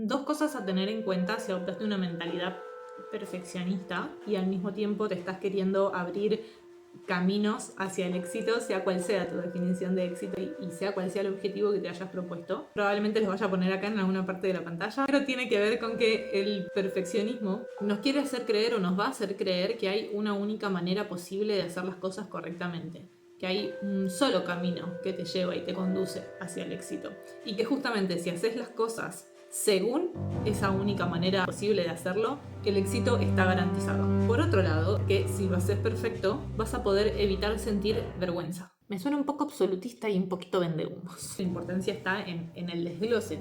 Dos cosas a tener en cuenta si adoptaste una mentalidad perfeccionista y al mismo tiempo te estás queriendo abrir caminos hacia el éxito, sea cual sea tu definición de éxito y sea cual sea el objetivo que te hayas propuesto. Probablemente los vaya a poner acá en alguna parte de la pantalla, pero tiene que ver con que el perfeccionismo nos quiere hacer creer o nos va a hacer creer que hay una única manera posible de hacer las cosas correctamente, que hay un solo camino que te lleva y te conduce hacia el éxito, y que justamente si haces las cosas según esa única manera posible de hacerlo, el éxito está garantizado. Por otro lado, que si lo haces perfecto, vas a poder evitar sentir vergüenza. Me suena un poco absolutista y un poquito vendehumos. La importancia está en el desglose.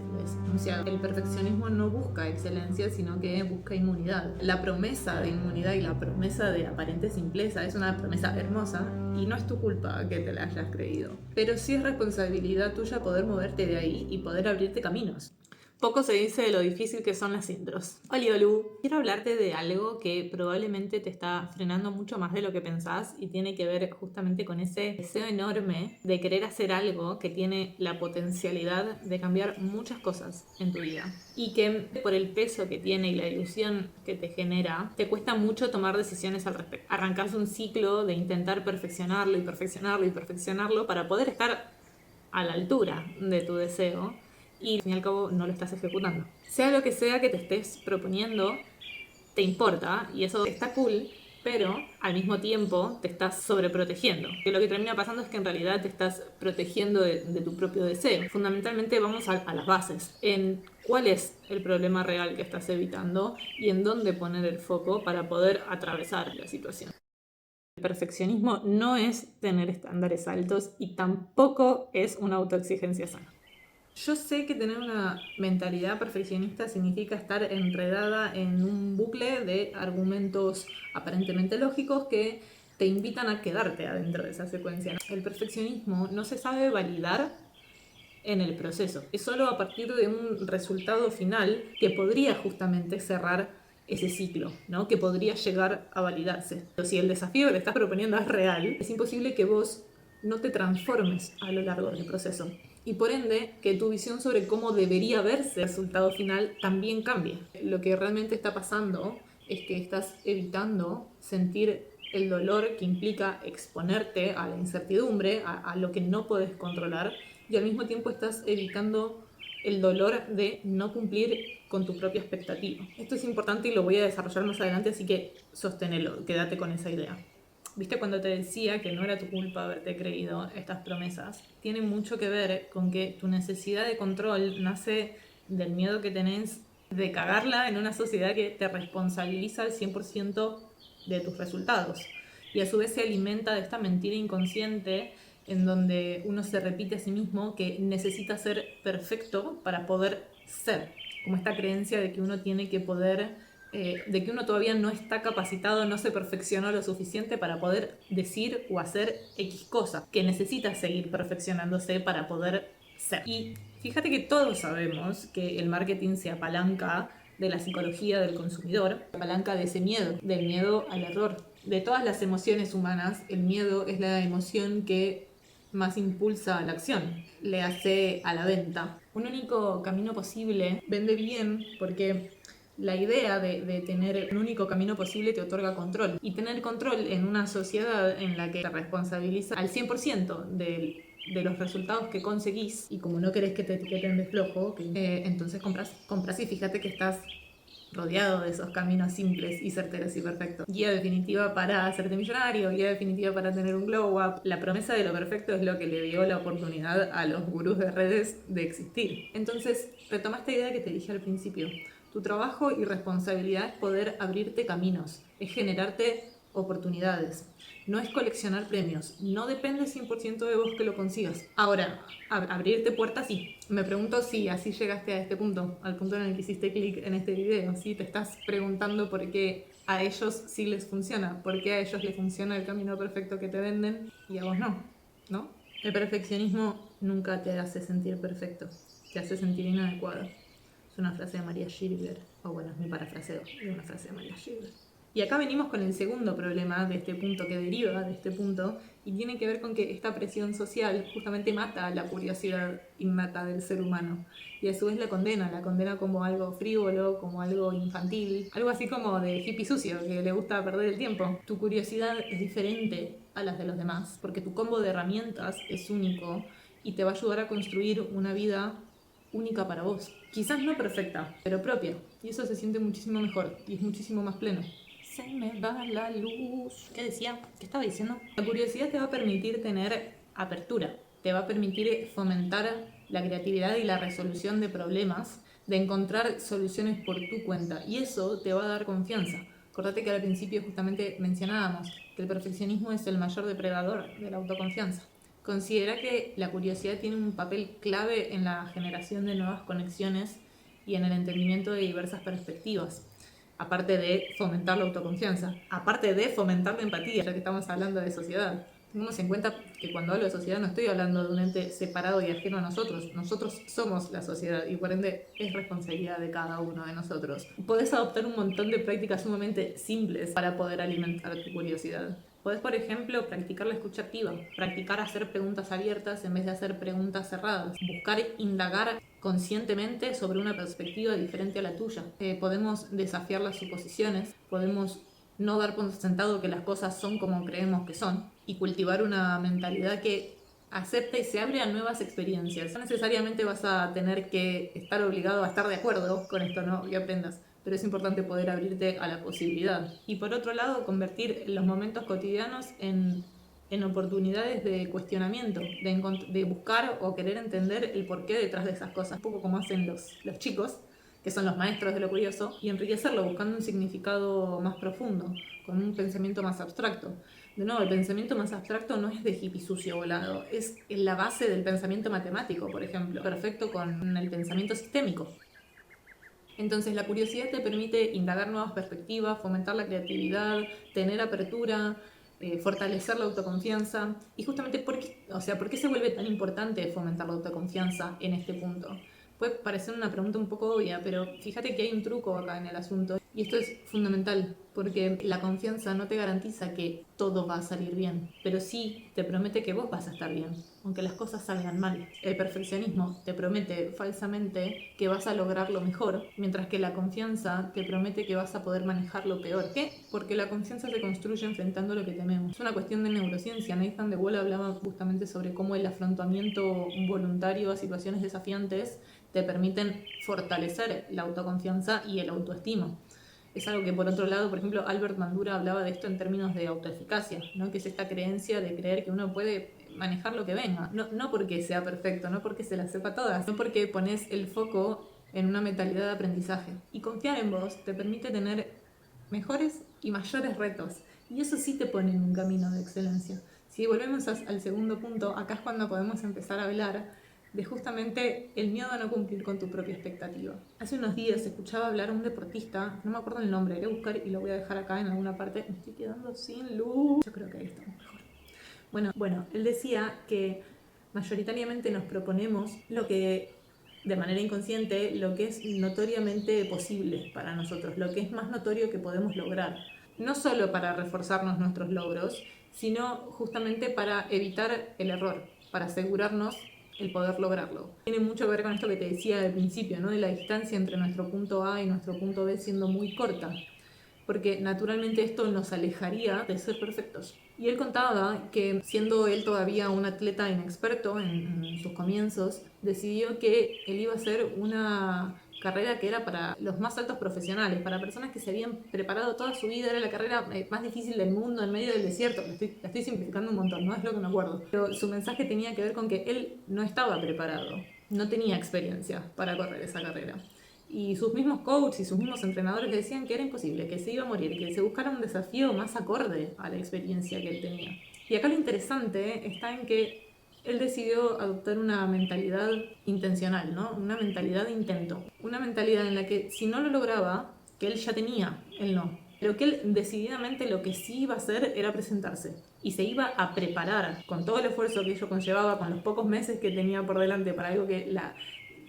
O sea, el perfeccionismo no busca excelencia, sino que busca inmunidad. La promesa de inmunidad y la promesa de aparente simpleza es una promesa hermosa y no es tu culpa que te la hayas creído. Pero sí es responsabilidad tuya poder moverte de ahí y poder abrirte caminos. Poco se dice de lo difícil que son las intros. Oli Olu, quiero hablarte de algo que probablemente te está frenando mucho más de lo que pensás y tiene que ver justamente con ese deseo enorme de querer hacer algo que tiene la potencialidad de cambiar muchas cosas en tu vida. Y que por el peso que tiene y la ilusión que te genera, te cuesta mucho tomar decisiones al respecto. Arrancás un ciclo de intentar perfeccionarlo y perfeccionarlo y perfeccionarlo para poder estar a la altura de tu deseo y al fin y al cabo no lo estás ejecutando. Sea lo que sea que te estés proponiendo, te importa y eso está cool, pero al mismo tiempo te estás sobreprotegiendo. Que lo que termina pasando es que en realidad te estás protegiendo de tu propio deseo. Fundamentalmente vamos a las bases, en cuál es el problema real que estás evitando y en dónde poner el foco para poder atravesar la situación. El perfeccionismo no es tener estándares altos y tampoco es una autoexigencia sana. Yo sé que tener una mentalidad perfeccionista significa estar enredada en un bucle de argumentos aparentemente lógicos que te invitan a quedarte adentro de esa secuencia. El perfeccionismo no se sabe validar en el proceso, es solo a partir de un resultado final que podría justamente cerrar ese ciclo, ¿no? Que podría llegar a validarse. Pero si el desafío que te estás proponiendo es real, es imposible que vos no te transformes a lo largo del proceso. Y por ende, que tu visión sobre cómo debería verse el resultado final también cambie. Lo que realmente está pasando es que estás evitando sentir el dolor que implica exponerte a la incertidumbre, a lo que no puedes controlar, y al mismo tiempo estás evitando el dolor de no cumplir con tu propia expectativa. Esto es importante y lo voy a desarrollar más adelante, así que sosténelo, quédate con esa idea. ¿Viste cuando te decía que no era tu culpa haberte creído estas promesas? Tiene mucho que ver con que tu necesidad de control nace del miedo que tenés de cagarla en una sociedad que te responsabiliza al 100% de tus resultados. Y a su vez se alimenta de esta mentira inconsciente en donde uno se repite a sí mismo que necesita ser perfecto para poder ser. Como esta creencia de que uno tiene que poder, de que uno todavía no está capacitado, no se perfeccionó lo suficiente para poder decir o hacer X cosa, que necesita seguir perfeccionándose para poder ser. Y fíjate que todos sabemos que el marketing se apalanca de la psicología del consumidor, se apalanca de ese miedo, del miedo al error. De todas las emociones humanas, el miedo es la emoción que más impulsa a la acción, le hace a la venta. Un único camino posible vende bien porque la idea de tener un único camino posible te otorga control. Y tener control en una sociedad en la que te responsabiliza al 100% de los resultados que conseguís, y como no querés que te etiqueten de flojo, entonces compras y fíjate que estás rodeado de esos caminos simples y certeros y perfectos. Guía definitiva para hacerte millonario, guía definitiva para tener un glow up. La promesa de lo perfecto es lo que le dio la oportunidad a los gurús de redes de existir. Entonces, retoma esta idea que te dije al principio. Tu trabajo y responsabilidad es poder abrirte caminos, es generarte oportunidades. No es coleccionar premios, no depende 100% de vos que lo consigas. Ahora, abrirte puertas sí. Me pregunto si así llegaste a este punto, al punto en el que hiciste clic en este video. Si te estás preguntando por qué a ellos sí les funciona, por qué a ellos les funciona el camino perfecto que te venden y a vos no, ¿no? El perfeccionismo nunca te hace sentir perfecto, te hace sentir inadecuado. Es una frase de María Shriver, o bueno, es mi parafraseo de una frase de María Shriver. Y acá venimos con el segundo problema de este punto, que deriva de este punto, y tiene que ver con que esta presión social justamente mata la curiosidad innata del ser humano. Y a su vez la condena como algo frívolo, como algo infantil, algo así como de hippie sucio, que le gusta perder el tiempo. Tu curiosidad es diferente a las de los demás, porque tu combo de herramientas es único y te va a ayudar a construir una vida única para vos. Quizás no perfecta, pero propia. Y eso se siente muchísimo mejor y es muchísimo más pleno. Se me va la luz. ¿Qué decía? ¿Qué estaba diciendo? La curiosidad te va a permitir tener apertura, te va a permitir fomentar la creatividad y la resolución de problemas, de encontrar soluciones por tu cuenta, y eso te va a dar confianza. Acordate que al principio justamente mencionábamos que el perfeccionismo es el mayor depredador de la autoconfianza. Considera que la curiosidad tiene un papel clave en la generación de nuevas conexiones y en el entendimiento de diversas perspectivas. Aparte de fomentar la autoconfianza, aparte de fomentar la empatía, ya que estamos hablando de sociedad. Tengamos en cuenta que cuando hablo de sociedad no estoy hablando de un ente separado y ajeno a nosotros. Nosotros somos la sociedad y por ende es responsabilidad de cada uno de nosotros. Podés adoptar un montón de prácticas sumamente simples para poder alimentar tu curiosidad. Podés, por ejemplo, practicar la escucha activa, practicar hacer preguntas abiertas en vez de hacer preguntas cerradas, buscar indagar conscientemente sobre una perspectiva diferente a la tuya. Podemos desafiar las suposiciones, podemos no dar por sentado que las cosas son como creemos que son y cultivar una mentalidad que acepta y se abre a nuevas experiencias. No necesariamente vas a tener que estar obligado a estar de acuerdo con esto, ¿no? Y aprendas. Pero es importante poder abrirte a la posibilidad. Y por otro lado, convertir los momentos cotidianos en oportunidades de cuestionamiento, de buscar o querer entender el porqué detrás de esas cosas, un poco como hacen los chicos, que son los maestros de lo curioso, y enriquecerlo buscando un significado más profundo, con un pensamiento más abstracto. De nuevo, el pensamiento más abstracto no es de hippie sucio volado, es la base del pensamiento matemático, por ejemplo, perfecto con el pensamiento sistémico. Entonces la curiosidad te permite indagar nuevas perspectivas, fomentar la creatividad, tener apertura, fortalecer la autoconfianza. Y justamente, ¿por qué se vuelve tan importante fomentar la autoconfianza en este punto? Puede parecer una pregunta un poco obvia, pero fíjate que hay un truco acá en el asunto. Y esto es fundamental, porque la confianza no te garantiza que todo va a salir bien, pero sí te promete que vos vas a estar bien, aunque las cosas salgan mal. El perfeccionismo te promete falsamente que vas a lograr lo mejor, mientras que la confianza te promete que vas a poder manejar lo peor. ¿Qué? Porque la confianza se construye enfrentando lo que tememos. Es una cuestión de neurociencia. Nathan de Wall hablaba justamente sobre cómo el afrontamiento voluntario a situaciones desafiantes te permiten fortalecer la autoconfianza y el autoestima. Es algo que, por otro lado, por ejemplo, Albert Bandura hablaba de esto en términos de autoeficacia, ¿no? Que es esta creencia de creer que uno puede manejar lo que venga. No porque sea perfecto, no porque se las sepa todas, no porque pones el foco en una mentalidad de aprendizaje. Y confiar en vos te permite tener mejores y mayores retos. Y eso sí te pone en un camino de excelencia. Si volvemos al segundo punto, acá es cuando podemos empezar a hablar de justamente el miedo a no cumplir con tu propia expectativa. Hace unos días escuchaba hablar a un deportista, no me acuerdo el nombre, iré a buscar y lo voy a dejar acá en alguna parte. Me estoy quedando sin luz. Yo creo que ahí estamos mejor. Bueno, él decía que mayoritariamente nos proponemos lo que, de manera inconsciente, lo que es notoriamente posible para nosotros, lo que es más notorio que podemos lograr. No solo para reforzarnos nuestros logros, sino justamente para evitar el error, para asegurarnos el poder lograrlo. Tiene mucho que ver con esto que te decía al principio, ¿no? De la distancia entre nuestro punto A y nuestro punto B siendo muy corta, porque naturalmente esto nos alejaría de ser perfectos. Y él contaba que, siendo él todavía un atleta inexperto en sus comienzos, decidió que él iba a hacer una carrera que era para los más altos profesionales, para personas que se habían preparado toda su vida. Era la carrera más difícil del mundo en medio del desierto. La estoy simplificando un montón, no es lo que me acuerdo. Pero su mensaje tenía que ver con que él no estaba preparado, no tenía experiencia para correr esa carrera. Y sus mismos coaches y sus mismos entrenadores le decían que era imposible, que se iba a morir, que se buscara un desafío más acorde a la experiencia que él tenía. Y acá lo interesante está en que él decidió adoptar una mentalidad intencional, ¿no? Una mentalidad de intento. Una mentalidad en la que, si no lo lograba, que él ya tenía el no, pero que él decididamente lo que sí iba a hacer era presentarse. Y se iba a preparar con todo el esfuerzo que ello conllevaba, con los pocos meses que tenía por delante para algo que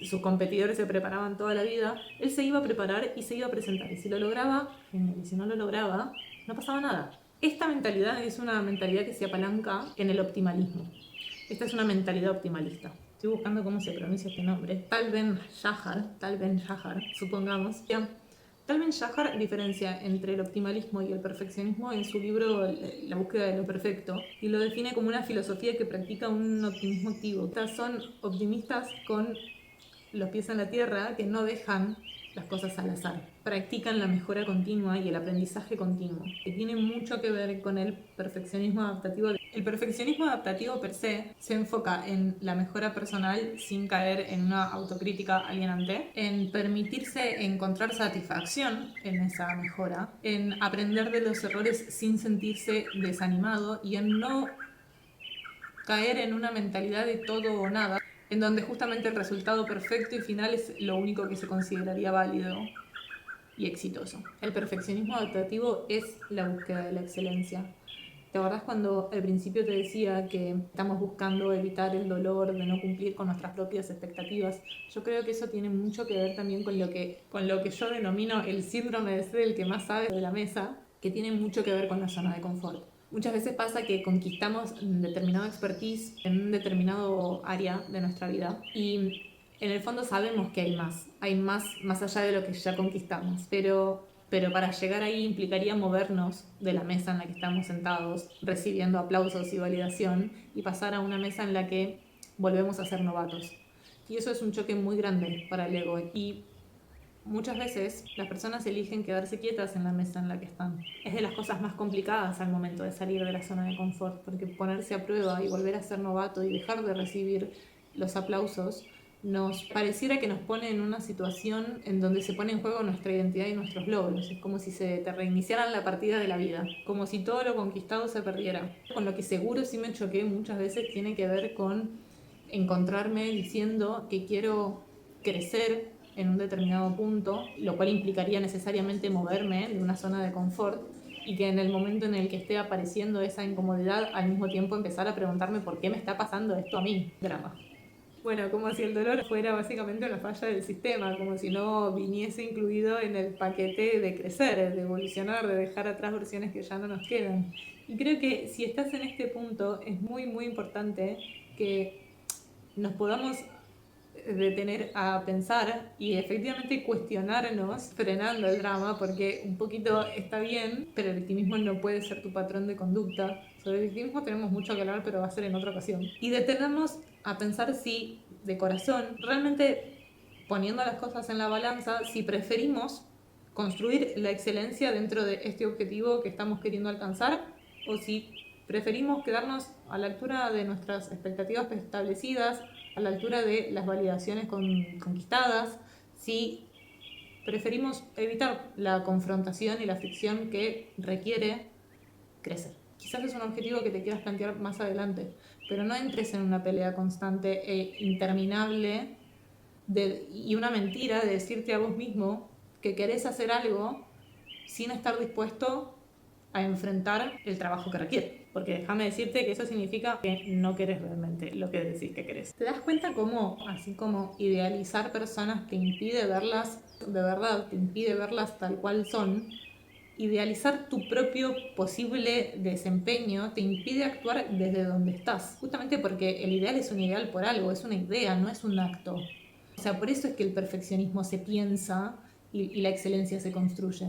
sus competidores se preparaban toda la vida, él se iba a preparar y se iba a presentar. Y si lo lograba, genial. Y si no lo lograba, no pasaba nada. Esta mentalidad es una mentalidad que se apalanca en el optimalismo. Esta es una mentalidad optimalista. Estoy buscando cómo se pronuncia este nombre. Tal Ben-Shahar, supongamos. Tal Ben-Shahar diferencia entre el optimalismo y el perfeccionismo en su libro La búsqueda de lo perfecto y lo define como una filosofía que practica un optimismo activo. Estas son optimistas con los pies en la tierra, que no dejan las cosas al azar. Practican la mejora continua y el aprendizaje continuo, que tiene mucho que ver con el perfeccionismo adaptativo. El perfeccionismo adaptativo per se enfoca en la mejora personal sin caer en una autocrítica alienante, en permitirse encontrar satisfacción en esa mejora, en aprender de los errores sin sentirse desanimado y en no caer en una mentalidad de todo o nada, en donde justamente el resultado perfecto y final es lo único que se consideraría válido y exitoso. El perfeccionismo adaptativo es la búsqueda de la excelencia. ¿Te acordás cuando al principio te decía que estamos buscando evitar el dolor de no cumplir con nuestras propias expectativas? Yo creo que eso tiene mucho que ver también con lo que yo denomino el síndrome de ser el que más sabe de la mesa, que tiene mucho que ver con la zona de confort. Muchas veces pasa que conquistamos determinado expertise en un determinado área de nuestra vida y en el fondo sabemos que hay más allá de lo que ya conquistamos, pero para llegar ahí implicaría movernos de la mesa en la que estamos sentados, recibiendo aplausos y validación, y pasar a una mesa en la que volvemos a ser novatos. Y eso es un choque muy grande para el ego. Y muchas veces las personas eligen quedarse quietas en la mesa en la que están. Es de las cosas más complicadas al momento de salir de la zona de confort, porque ponerse a prueba y volver a ser novato y dejar de recibir los aplausos nos pareciera que nos pone en una situación en donde se pone en juego nuestra identidad y nuestros logros. Es como si se te reiniciaran la partida de la vida, como si todo lo conquistado se perdiera. Con lo que seguro sí me choqué muchas veces tiene que ver con encontrarme diciendo que quiero crecer en un determinado punto, lo cual implicaría necesariamente moverme de una zona de confort, y que en el momento en el que esté apareciendo esa incomodidad, al mismo tiempo empezar a preguntarme por qué me está pasando esto a mí. Drama. Bueno, como si el dolor fuera básicamente una falla del sistema, como si no viniese incluido en el paquete de crecer, de evolucionar, de dejar atrás versiones que ya no nos quedan. Y creo que si estás en este punto es muy muy importante que nos podamos detener a pensar y efectivamente cuestionarnos frenando el drama, porque un poquito está bien, pero el victimismo no puede ser tu patrón de conducta. Sobre el victimismo tenemos mucho que hablar, pero va a ser en otra ocasión. Y detenernos a pensar si de corazón, realmente poniendo las cosas en la balanza, si preferimos construir la excelencia dentro de este objetivo que estamos queriendo alcanzar, o si preferimos quedarnos a la altura de nuestras expectativas establecidas, a la altura de las validaciones conquistadas, si preferimos evitar la confrontación y la fricción que requiere crecer. Quizás es un objetivo que te quieras plantear más adelante, pero no entres en una pelea constante e interminable y una mentira de decirte a vos mismo que querés hacer algo sin estar dispuesto a enfrentar el trabajo que requiere. Porque déjame decirte que eso significa que no querés realmente lo que decís que querés. ¿Te das cuenta cómo, así como idealizar personas te impide verlas, de verdad, te impide verlas tal cual son? Idealizar tu propio posible desempeño te impide actuar desde donde estás. Justamente porque el ideal es un ideal por algo, es una idea, no es un acto. O sea, por eso es que el perfeccionismo se piensa y la excelencia se construye.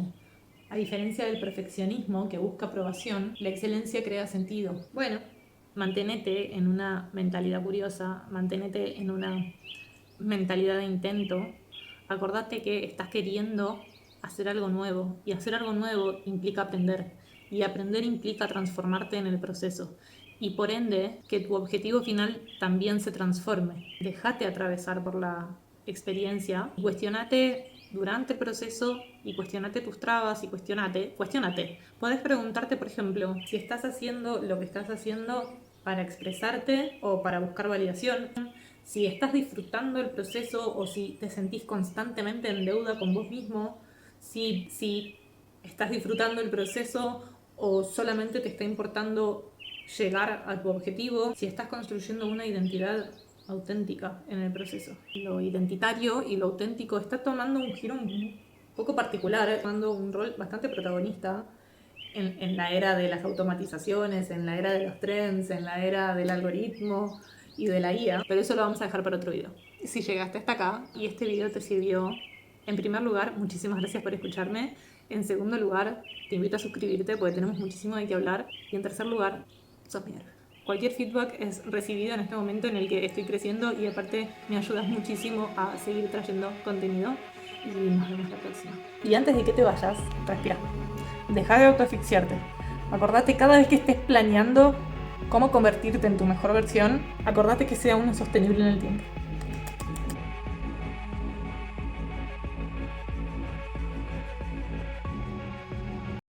A diferencia del perfeccionismo que busca aprobación, la excelencia crea sentido. Bueno, manténete en una mentalidad curiosa, manténete en una mentalidad de intento. Acordate que estás queriendo hacer algo nuevo, y hacer algo nuevo implica aprender, y aprender implica transformarte en el proceso, y por ende que tu objetivo final también se transforme. Déjate atravesar por la experiencia, cuestionate durante el proceso y cuestionate tus trabas y cuestionate. Podés preguntarte, por ejemplo, si estás haciendo lo que estás haciendo para expresarte o para buscar validación, si estás disfrutando el proceso o si te sentís constantemente en deuda con vos mismo, si estás disfrutando el proceso o solamente te está importando llegar a tu objetivo, si estás construyendo una identidad auténtica en el proceso. Lo identitario y lo auténtico está tomando un giro un poco particular, tomando un rol bastante protagonista en la era de las automatizaciones, en la era de los trends, en la era del algoritmo y de la IA, pero eso lo vamos a dejar para otro video. Si llegaste hasta acá y este video te sirvió, en primer lugar, muchísimas gracias por escucharme. En segundo lugar, te invito a suscribirte porque tenemos muchísimo de qué hablar. Y en tercer lugar, sos mi héroe. Cualquier feedback es recibido en este momento en el que estoy creciendo y aparte me ayudas muchísimo a seguir trayendo contenido y nos vemos la próxima. Y antes de que te vayas, respira. Deja de autoasfixiarte. Acordate cada vez que estés planeando cómo convertirte en tu mejor versión, acordate que sea uno sostenible en el tiempo.